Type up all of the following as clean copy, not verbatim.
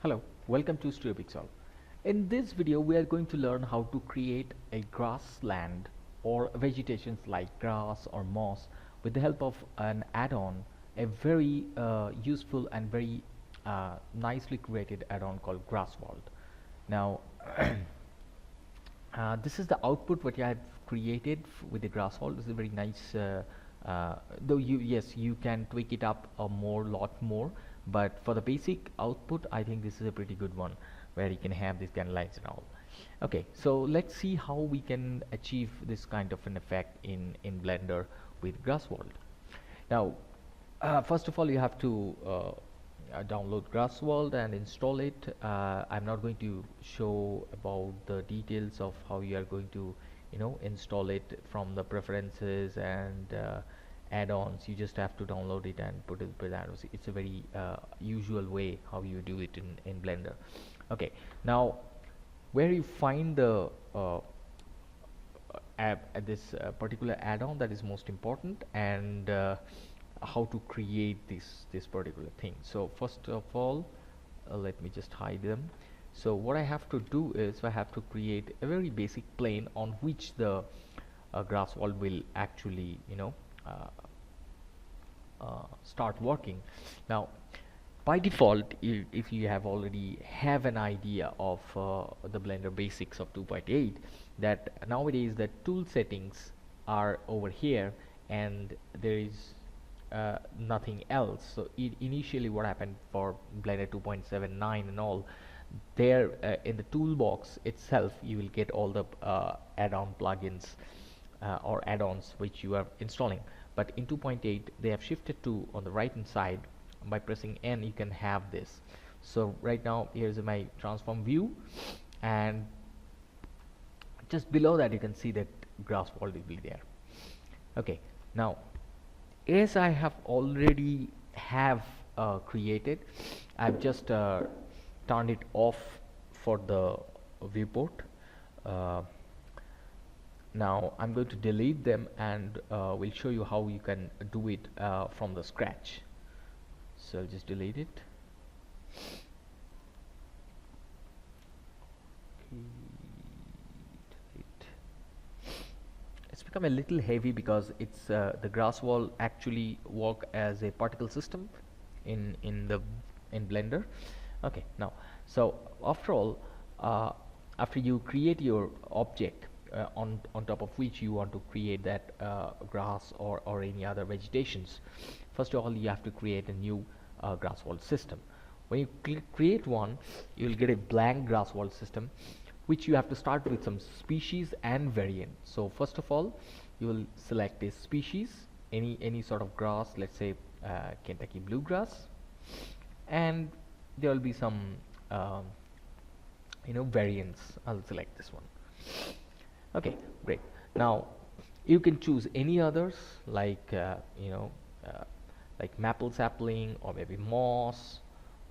Hello, welcome to Studio Pixel. In this video, we are going to learn how to create a grassland or vegetations like grass or moss with the help of an add-on, a very useful and very nicely created add-on called Grasswald. Now, this is the output what I have created with the Grasswald. This is a very nice. Though yes, you can tweak it up a lot more, but for the basic output, I think this is a pretty good one where you can have these kind of lines and all. Okay, so let's see how we can achieve this kind of an effect in Blender with Grasswald. Now, first of all, you have to download Grasswald and install it. I'm not going to show about the details of how you are going to install it from the preferences and add-ons. You just have to download it and put it with add-ons. It's a very usual way how you do it in Blender. Okay, now where you find the this particular add-on, that is most important, and how to create this particular thing. So first of all, let me just hide them. So what I have to do is I have to create a very basic plane on which the Grasswald will actually start working. Now by default, if you have already have an idea of the Blender basics of 2.8, that nowadays the tool settings are over here and there is nothing else. So initially what happened for Blender 2.79 and all, there in the toolbox itself you will get all the add-on plugins or add-ons which you are installing, but in 2.8 they have shifted to on the right hand side. By pressing N you can have this. So right now here's my transform view, and just below that you can see that Grasswald will be there. Okay, now as I have already created, I've just turned it off for the viewport. Now I'm going to delete them and we'll show you how you can do it from the scratch. So I'll just delete it. It's become a little heavy because it's the Grasswald actually work as a particle system in Blender. Okay, now so after all, after you create your object on top of which you want to create that grass or any other vegetations, first of all you have to create a new Grasswald system. When you create one, you will get a blank Grasswald system, which you have to start with some species and variant. So first of all, you will select a species, any sort of grass, let's say Kentucky bluegrass, and there will be some variants. I'll select this one. Okay, great. Now you can choose any others like like maple sapling or maybe moss,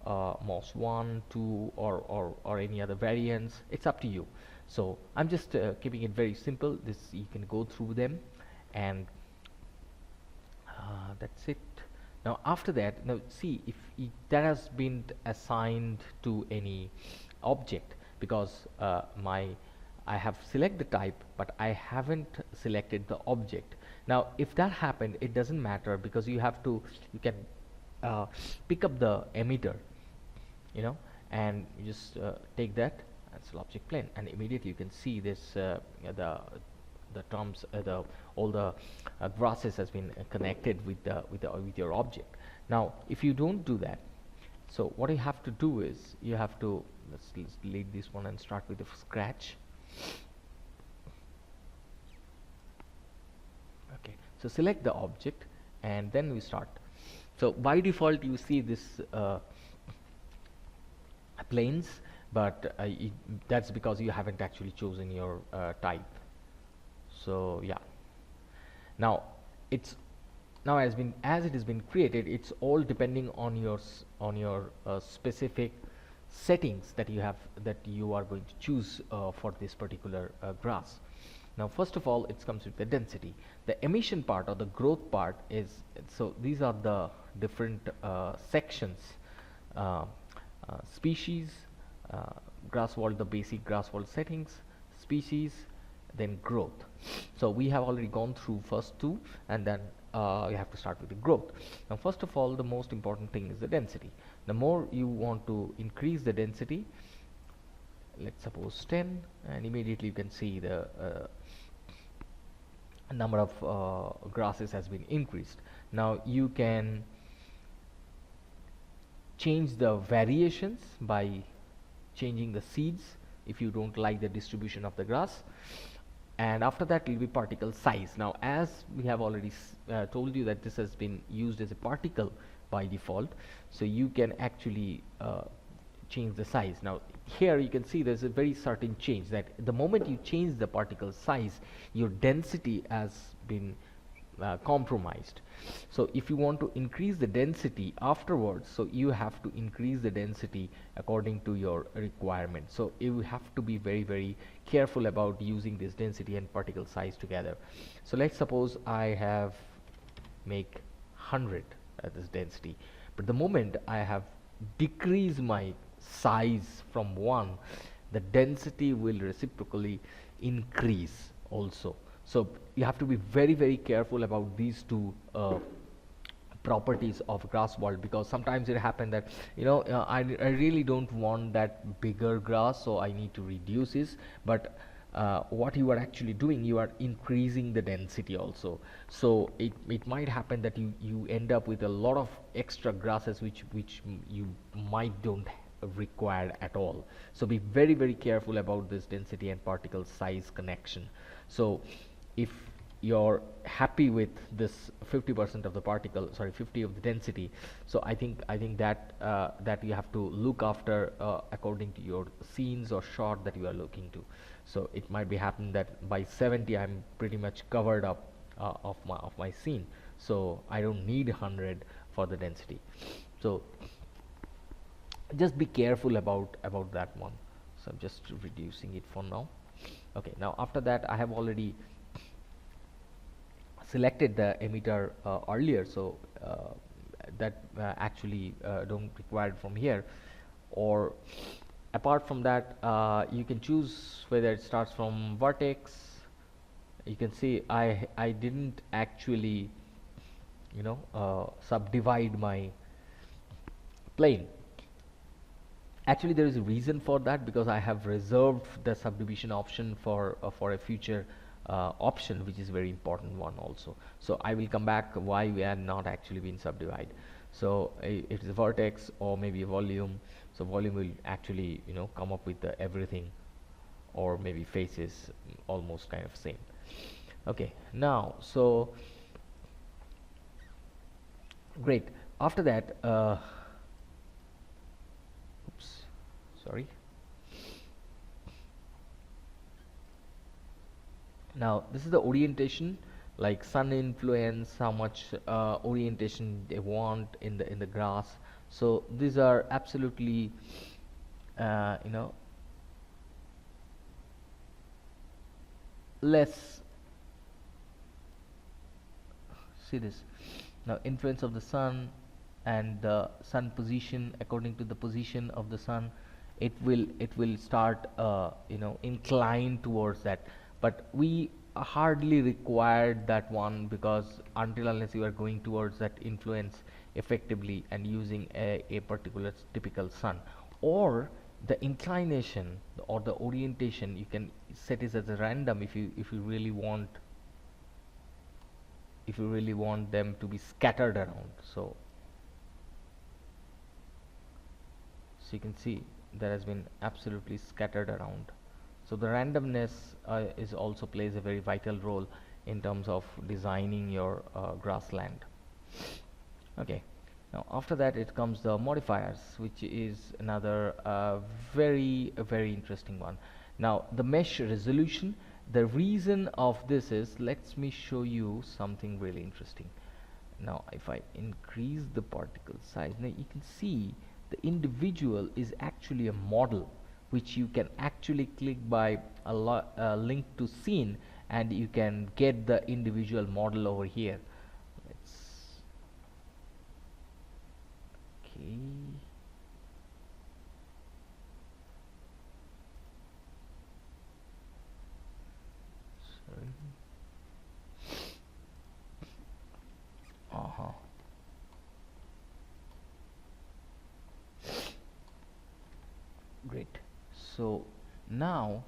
moss 1, 2, or any other variants. It's up to you. So I'm just keeping it very simple. This you can go through them, and that's it. Now after that, now see if that has been assigned to any object, because I have selected the type but I haven't selected the object. Now if that happened, it doesn't matter, because you can pick up the emitter, and you just take that and select object plane, and immediately you can see this the terms all the grasses has been connected with your object. Now if you don't do that, so what you have to do is you have to let's delete this one and start with the scratch. Okay, so select the object and then we start. So by default you see this planes, but that's because you haven't actually chosen your type. So yeah, now it's now as it has been created, it's all depending on your specific settings that you are going to choose for this particular grass. Now first of all, it comes with the density. The emission part or the growth part is, so these are the different sections species, Grasswald, the basic Grasswald settings, species, then growth. So we have already gone through first two, and then you have to start with the growth. Now first of all, the most important thing is the density. The more you want to increase the density, let's suppose 10, and immediately you can see the number of grasses has been increased. Now you can change the variations by changing the seeds if you don't like the distribution of the grass, and after that will be particle size. Now as we have already told you that this has been used as a particle by default, so you can actually change the size. Now here you can see there's a very certain change, that the moment you change the particle size, your density has been compromised. So if you want to increase the density afterwards, so you have to increase the density according to your requirement. So you have to be very careful about using this density and particle size together. So let's suppose I have make 100 at this density, but the moment I have decreased my size from 1, the density will reciprocally increase also. So you have to be very careful about these two properties of Grasswald, because sometimes it happens that I really don't want that bigger grass, so I need to reduce this, but what you are actually doing, you are increasing the density also. So it might happen that you end up with a lot of extra grasses which you might don't require at all. So be very careful about this density and particle size connection. So if you're happy with this 50% of the particle, sorry, 50 of the density, so I think that that you have to look after according to your scenes or shot that you are looking to. So it might be happen that by 70 I'm pretty much covered up of my scene, so I don't need 100 for the density. So just be careful about that one. So I'm just reducing it for now. Okay, now after that I have already selected the emitter earlier, so that actually don't require it from here. Or apart from that, you can choose whether it starts from vertex. You can see I didn't actually subdivide my plane. Actually there is a reason for that, because I have reserved the subdivision option for a future option, which is very important one also. So I will come back why we are not actually been subdivided. So it is a vertex or maybe a volume. So volume will actually come up with the everything, or maybe faces, almost kind of same. Okay, now so great. After that, sorry. Now this is the orientation, like sun influence, how much orientation they want in the grass. So these are absolutely less. See this. Now influence of the sun and the sun position, according to the position of the sun, it will start incline towards that. But we hardly required that one, because until unless you are going towards that influence effectively and using a particular typical sun, or the inclination or the orientation, you can set it as a random if you really want them to be scattered around. So you can see that has been absolutely scattered around. So the randomness is also plays a very vital role in terms of designing your grassland. Okay, now after that it comes the modifiers, which is another very interesting one. Now the mesh resolution, the reason of this is, let me show you something really interesting. Now if I increase the particle size, now you can see the individual is actually a model, which you can actually click by a link to scene, and you can get the individual model over here. Okay, Great. So now,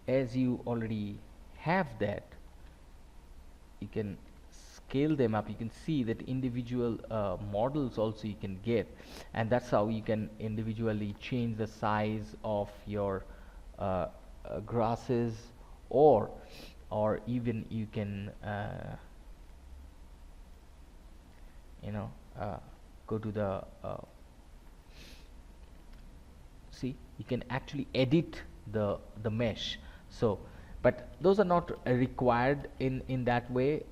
as you already have that, you can scale them up. You can see that individual models also you can get, and that's how you can individually change the size of your grasses, or even you can you know go to the see, you can actually edit the mesh. So but those are not required in that way,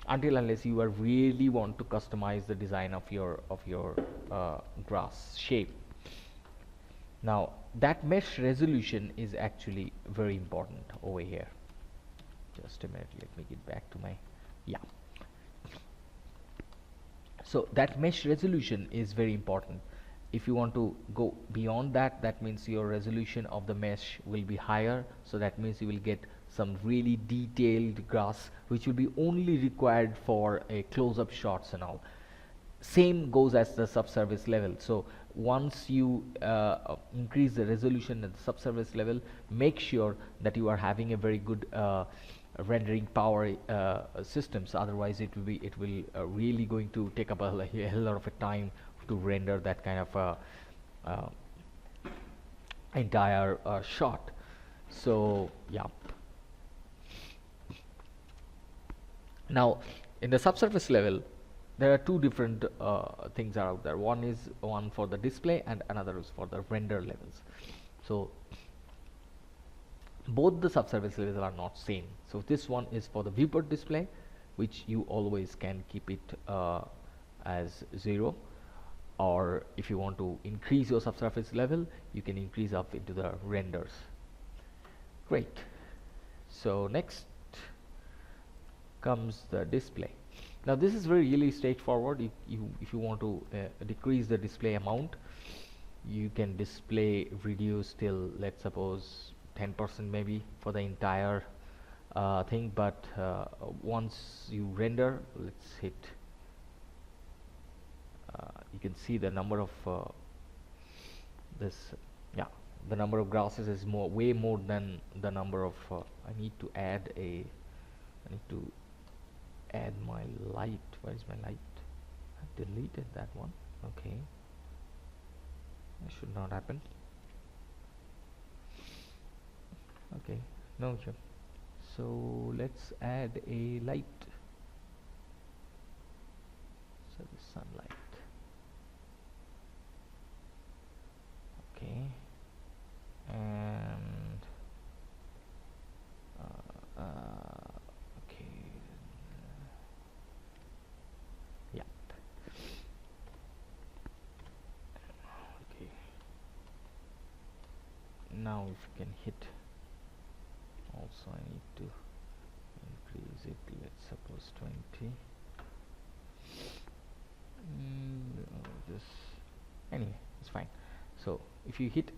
until unless you are really want to customize the design of your grass shape. Now that mesh resolution is actually very important over here. Just a minute, let me get back to my so that mesh resolution is very important. If you want to go beyond that, that means your resolution of the mesh will be higher, so that means you will get some really detailed grass which will be only required for a close-up shots and all. Same goes as the subsurface level. So once you increase the resolution at the subsurface level, make sure that you are having a very good rendering power systems. Otherwise it will really going to take up a hell lot of a time to render that kind of entire shot. So yeah. Now in the subsurface level, there are two different things are out there. One is one for the display and another is for the render levels. So both the subsurface levels are not same. So this one is for the viewport display, which you always can keep it as 0, or if you want to increase your subsurface level, you can increase up into the renders. Great. So next comes the display. Now this is very really straightforward. If you want to decrease the display amount, you can display reduce till, let's suppose, 10% maybe for the entire thing. But once you render, let's hit, you can see the number of the number of grasses is way more than the number of I need to add my light. Where is my light? I deleted that one. Okay, that should not happen. Okay, no issue. So let's add a light. So the sunlight. Okay, and okay, yeah. Okay. Now if you can hit. Also I need to increase it, let's suppose 20. Just anyway, it's fine. So if you hit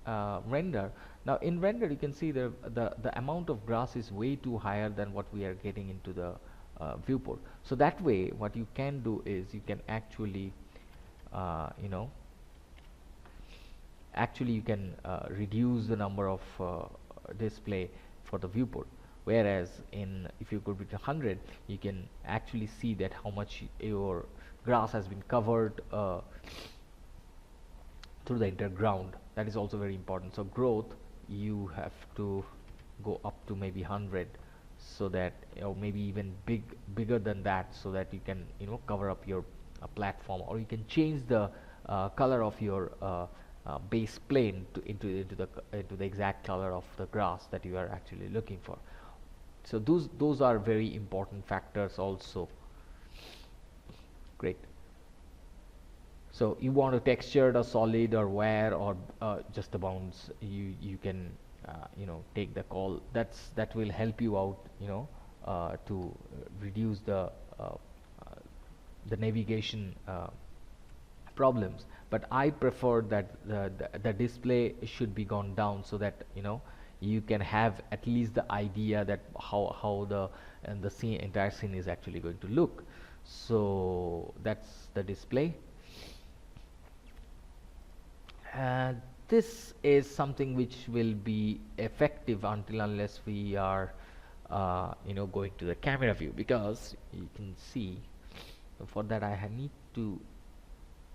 render, now in render you can see the amount of grass is way too higher than what we are getting into the viewport. So that way what you can do is you can actually you can reduce the number of display for the viewport, whereas if you go with 100, you can actually see that how much your grass has been covered through the entire ground. That is also very important. So growth, you have to go up to maybe 100, so that, or maybe even bigger than that, so that you can cover up your platform, or you can change the color of your base plane into the exact color of the grass that you are actually looking for. So those are very important factors also. Great. So you want to textured or solid or wear or just the bounds, you can take the call. That will help you out to reduce the navigation problems. But I prefer that the display should be gone down, so that you can have at least the idea that how the and the scene entire scene is actually going to look. So that's the display. And this is something which will be effective until unless we are going to the camera view, because you can see for that I need to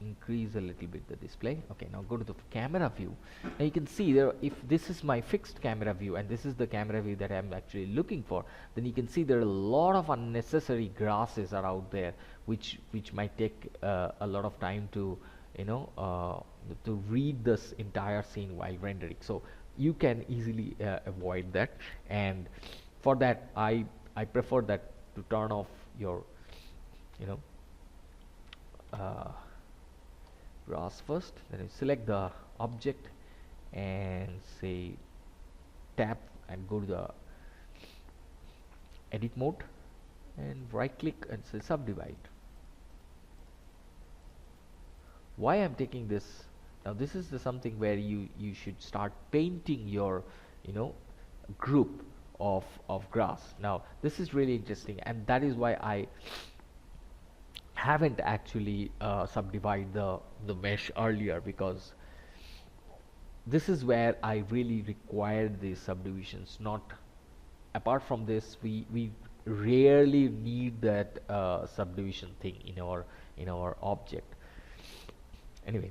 increase a little bit the display. Okay, now go to the camera view. Now you can see there, if this is my fixed camera view and this is the camera view that I'm actually looking for, then you can see there are a lot of unnecessary grasses are out there, which might take a lot of time to to read this entire scene while rendering. So you can easily avoid that, and for that I prefer that to turn off your grass first. Then you select the object and say tap and go to the edit mode and right click and say subdivide. Why I'm taking this now, this is something where you should start painting your group of grass. Now this is really interesting, and that is why I haven't actually subdivided the mesh earlier, because this is where I really required these subdivisions. Not apart from this, we rarely need that subdivision thing in our object. Anyway,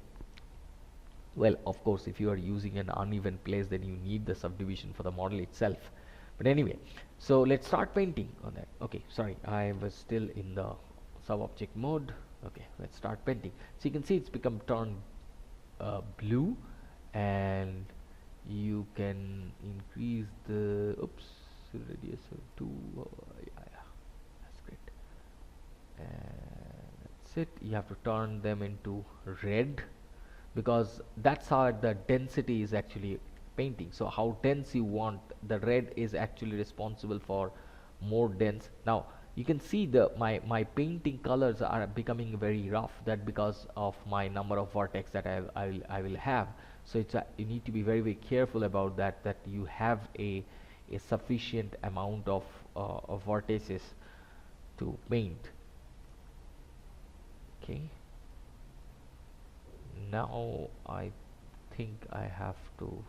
well, of course, if you are using an uneven place, then you need the subdivision for the model itself. But anyway, so let's start painting on that. Okay, sorry, I was still in the sub-object mode. Okay, let's start painting. So you can see it's become turned blue, and you can increase the radius to yeah, that's great. And that's it. You have to turn them into red, because that's how the density is actually painting. So how dense you want, the red is actually responsible for more dense. Now you can see my painting colors are becoming very rough. That because of my number of vertex that I will have. So it's you need to be very, very careful about that you have a sufficient amount of vertices to paint. Okay, now I think I have to,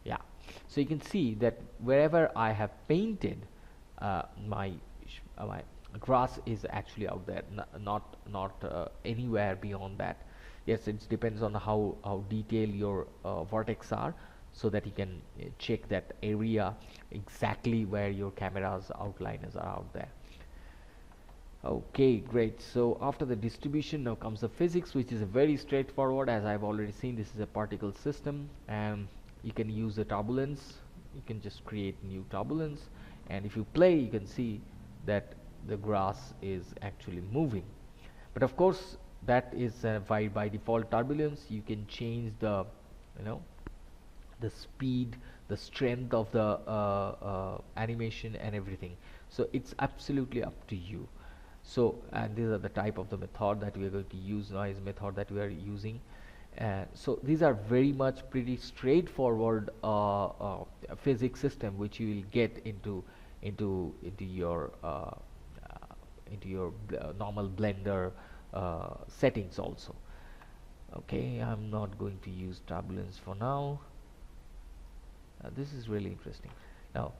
yeah. So you can see that wherever I have painted, my grass is actually out there, not anywhere beyond that. Yes, it depends on how detailed your vertex are, so that you can check that area exactly where your camera's outliners are out there. Okay, great. So after the distribution, now comes the physics, which is very straightforward. As I've already seen, this is a particle system, and you can use the turbulence. You can just create new turbulence, and if you play, you can see that the grass is actually moving. But of course, that is by default turbulence. You can change the the speed, the strength of the animation and everything. So it's absolutely up to you. So, and these are the type of the method that we are going to use, noise method that we are using. So these are very much pretty straightforward physics system, which you will get into your normal Blender settings also. Okay, I'm not going to use turbulence for now. This is really interesting. Now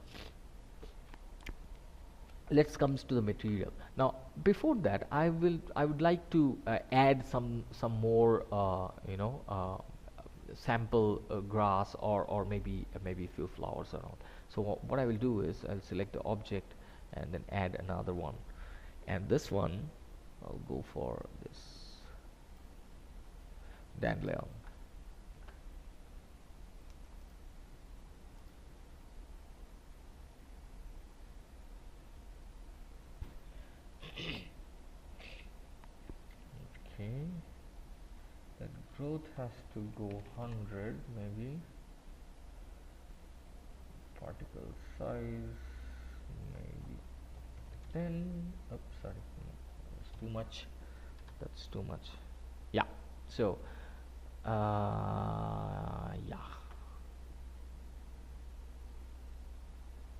let's comes to the material. Now before that, I would like to add some more sample grass, or maybe a few flowers around. So what I will do is I'll select the object and then add another one, and this one I'll go for this dandelion. Okay, that growth has to go 100, maybe. Particle size maybe 10. Oops, sorry, that's too much. That's too much. Yeah. So yeah,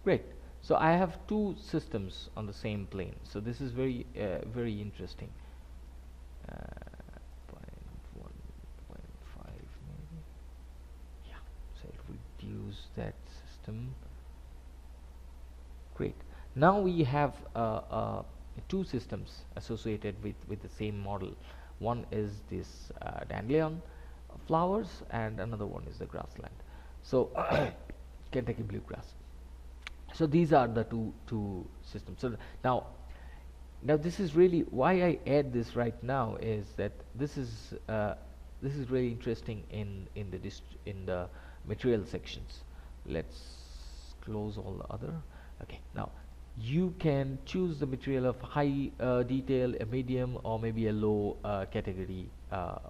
Great. So I have two systems on the same plane. So this is very interesting. Point 1.5 maybe. Yeah. So it reduce that system. Great. Now we have two systems associated with the same model. One is this dandelion flowers, and another one is the grassland. So Kentucky bluegrass. So these are the two systems. So now this is really why I add this right now, is that this is really interesting in the material sections. Let's close all the other. Okay, now you can choose the material of high detail, a medium, or maybe a low category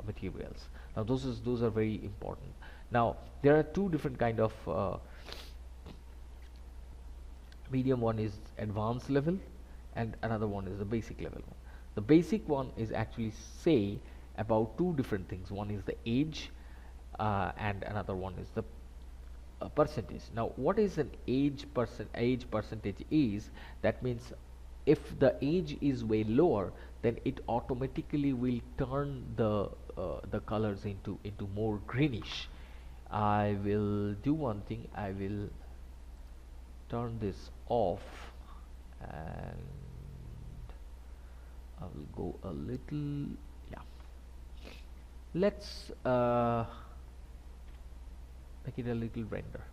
materials. Now those are very important. Now there are two different kind of medium. One is advanced level and another one is the basic level one. The basic one is actually say about two different things. One is the age and another one is the percentage. Now what is an age percentage is, that means if the age is way lower, then it automatically will turn the colors into more greenish. I will do one thing. I will turn this off and I will go a little, yeah, let's make it a little render.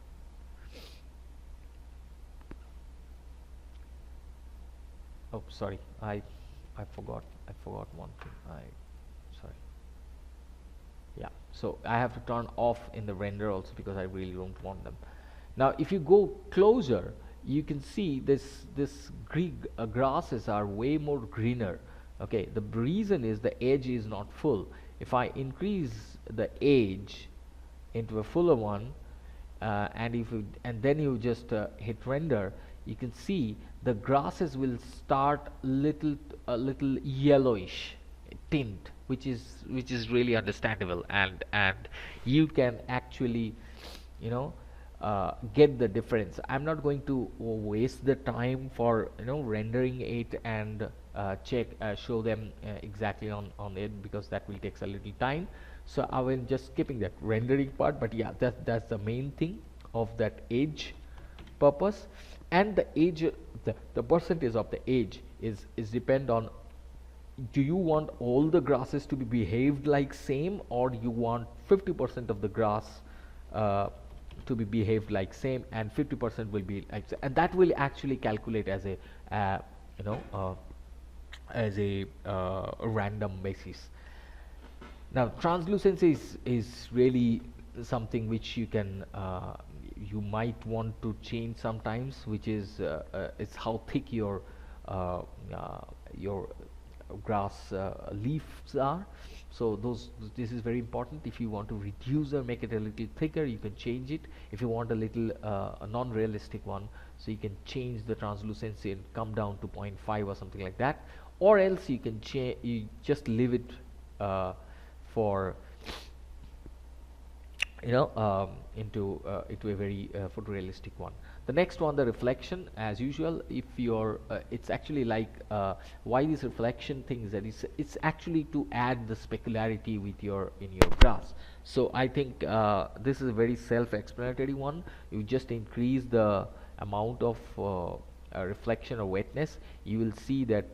Oh, sorry, I forgot one thing. Sorry. Yeah, so I have to turn off in the render also, because I really don't want them. Now if you go closer, you can see this grasses are way more greener. Okay, the reason is the edge is not full. If I increase the edge into a fuller one, and then you just hit render, you can see the grasses will start a little yellowish tint, which is really understandable, and you can actually, you know, get the difference. I'm not going to waste the time for, you know, rendering it and show them exactly on it, because that will take a little time. So I will just skipping that rendering part. But yeah, that's the main thing of that age purpose. And the age, the percentage of the age is depend on, do you want all the grasses to be behaved like same, or do you want 50% of the grass to be behaved like same and 50% will be like, and that will actually calculate as a you know, as a random basis. Now translucency is really something which you can you might want to change sometimes, which is it's how thick your grass leaves are. So this is very important. If you want to reduce or make it a little thicker, you can change it. If you want a little a non-realistic one, so you can change the translucency and come down to 0.5 or something like that, or else you can you just leave it for, you know, into a very photorealistic one. The next one, the reflection, as usual. If you're it's actually like why this reflection thing is that it's actually to add the specularity with your grass. So I think this is a very self-explanatory one. You just increase the amount of reflection or wetness, you will see that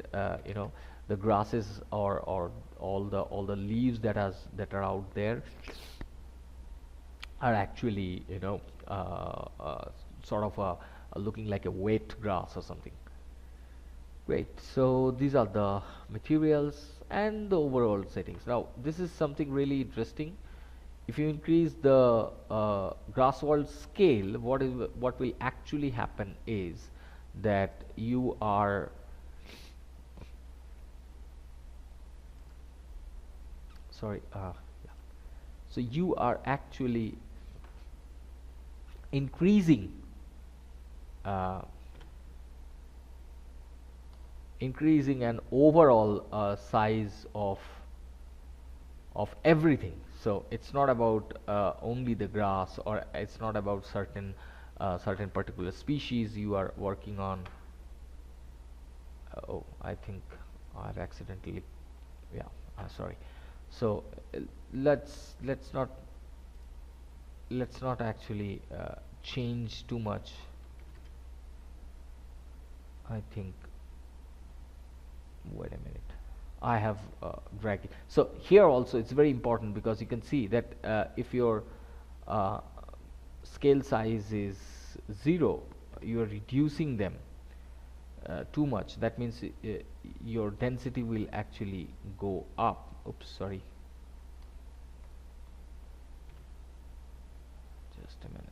you know, the grasses or all the leaves that are out there are actually, you know, sort of looking like a wet grass or something. Great. So these are the materials and the overall settings. Now this is something really interesting. If you increase the Grasswald scale, what will actually happen is that you are sorry yeah. So you are actually increasing an overall size of everything. So it's not about only the grass, or it's not about certain certain particular species you are working on. Oh, I think I've accidentally, yeah, sorry. So let's not actually change too much. I think, wait a minute, I have dragged it. So here also it's very important, because you can see that if your uh, scale size is 0, you are reducing them too much. That means your density will actually go up. Oops, sorry, just a minute.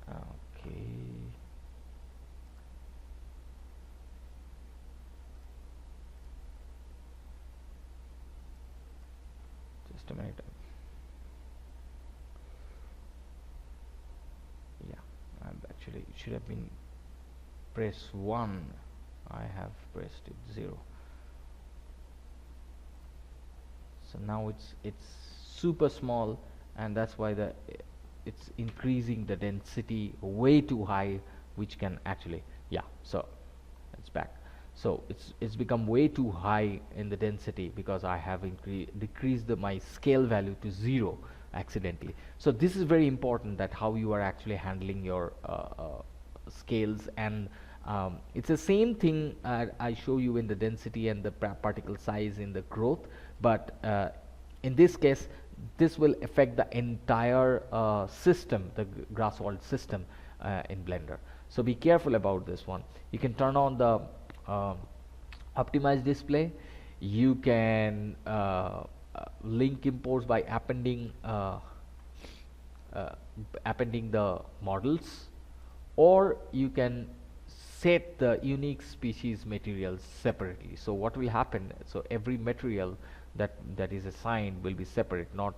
Okay, just a minute. Yeah, I'm actually, it should have been press 1. I have pressed it 0. So now it's super small, and that's why it's increasing the density way too high, which can actually, yeah, so it's back. So it's become way too high in the density, because I have decreased my scale value to 0 accidentally. So this is very important, that how you are actually handling your scales. And it's the same thing I show you in the density and the particle size in the growth, but in this case this will affect the entire system, the Grasswald system in Blender. So be careful about this one. You can turn on the optimize display. You can link imports by appending the models, or you can set the unique species materials separately. So what will happen, so every material that is assigned will be separate, not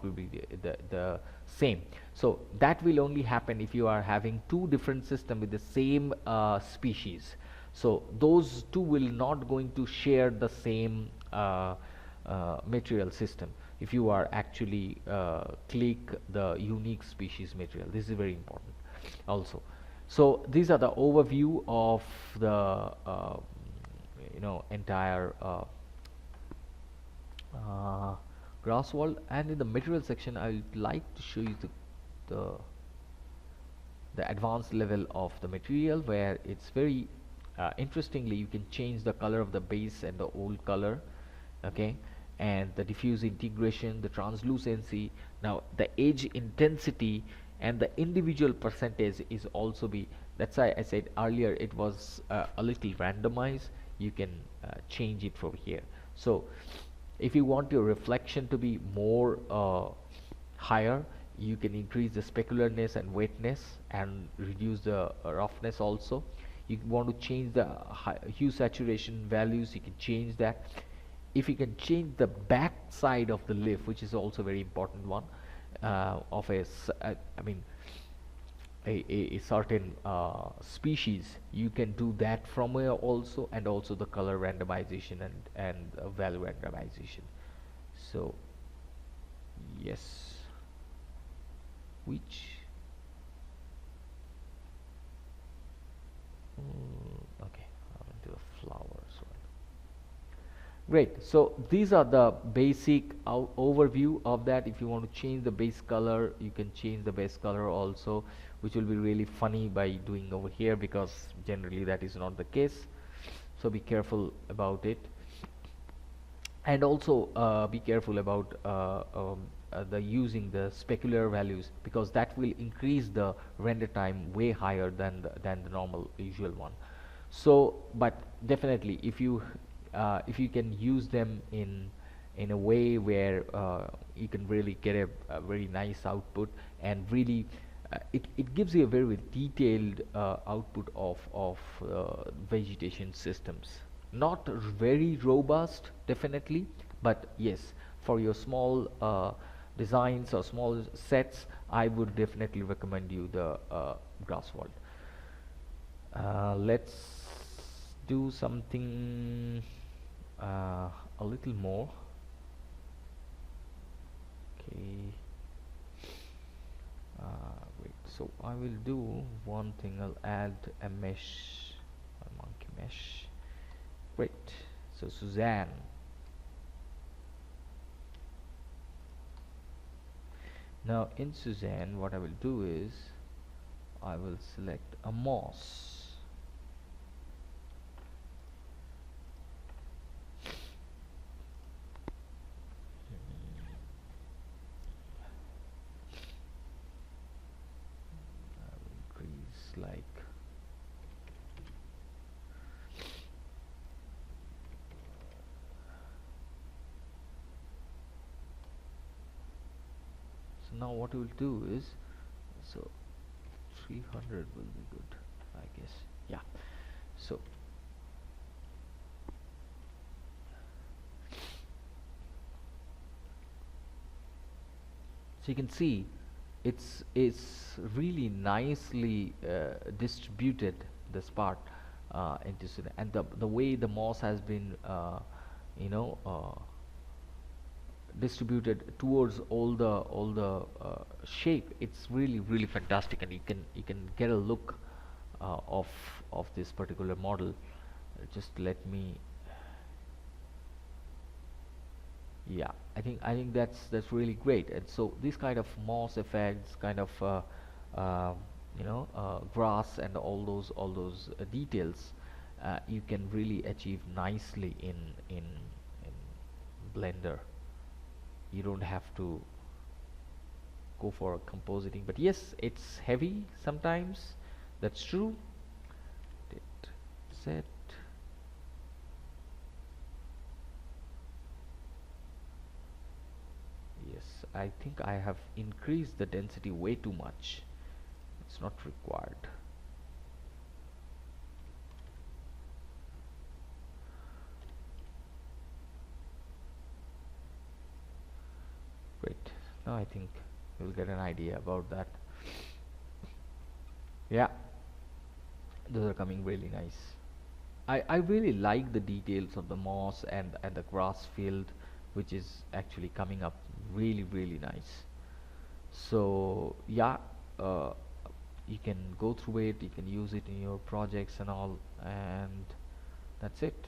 will be the same. So that will only happen if you are having two different systems with the same species. So those two will not going to share the same material system if you are actually click the unique species material. This is very important also. So these are the overview of the entire Grasswald. And in the material section, I would like to show you the the advanced level of the material, where it's very interestingly, you can change the color of the base and the old color, okay, and the diffuse integration, the translucency. Now the edge intensity and the individual percentage is also be, that's why I said earlier it was a little randomized. You can change it from here. So if you want your reflection to be more higher, you can increase the specularness and wetness and reduce the roughness also. You want to change the hue saturation values, you can change that. If you can change the back side of the leaf, which is also very important one, of I mean a certain species, you can do that from here also, and also the color randomization and value randomization. So yes, which okay, I'm into the flowers one. Great. So these are the basic overview of that. If you want to change the base color, you can change the base color also, which will be really funny by doing over here, because generally that is not the case. So be careful about it. And also be careful about the using the specular values, because that will increase the render time way higher than the normal usual one. So but definitely if you can use them in a way where you can really get a very nice output, and really it gives you a very detailed output of vegetation systems. Not very robust definitely, but yes, for your small designs or small sets, I would definitely recommend you the Grasswald. Let's do something a little more. I will do one thing. I'll add a mesh, a monkey mesh. Great. So Suzanne. Now in Suzanne, what I will do is I will select a moss. I will increase like so. Now what we'll do is, so 300 will be good, I guess. Yeah. So you can see it's really nicely distributed, this part into and the way the moss has been you know distributed towards all the shape. It's really fantastic, and you can get a look of this particular model. Just let me, yeah, I think that's really great. And so these kind of moss effects, kind of grass and all those details, you can really achieve nicely in Blender. You don't have to go for compositing, but yes, it's heavy sometimes, that's true. Did set. Yes, I think I have increased the density way too much. It's not required. Great. Now I think you'll get an idea about that. Yeah, those are coming really nice. I really like the details of the moss and the grass field, which is actually coming up really nice. So yeah, uh, you can go through it, you can use it in your projects and all, and that's it.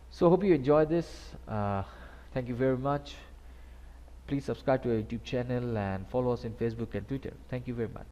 So hope you enjoy this. Thank you very much. Please subscribe to our YouTube channel and follow us in Facebook and Twitter. Thank you very much.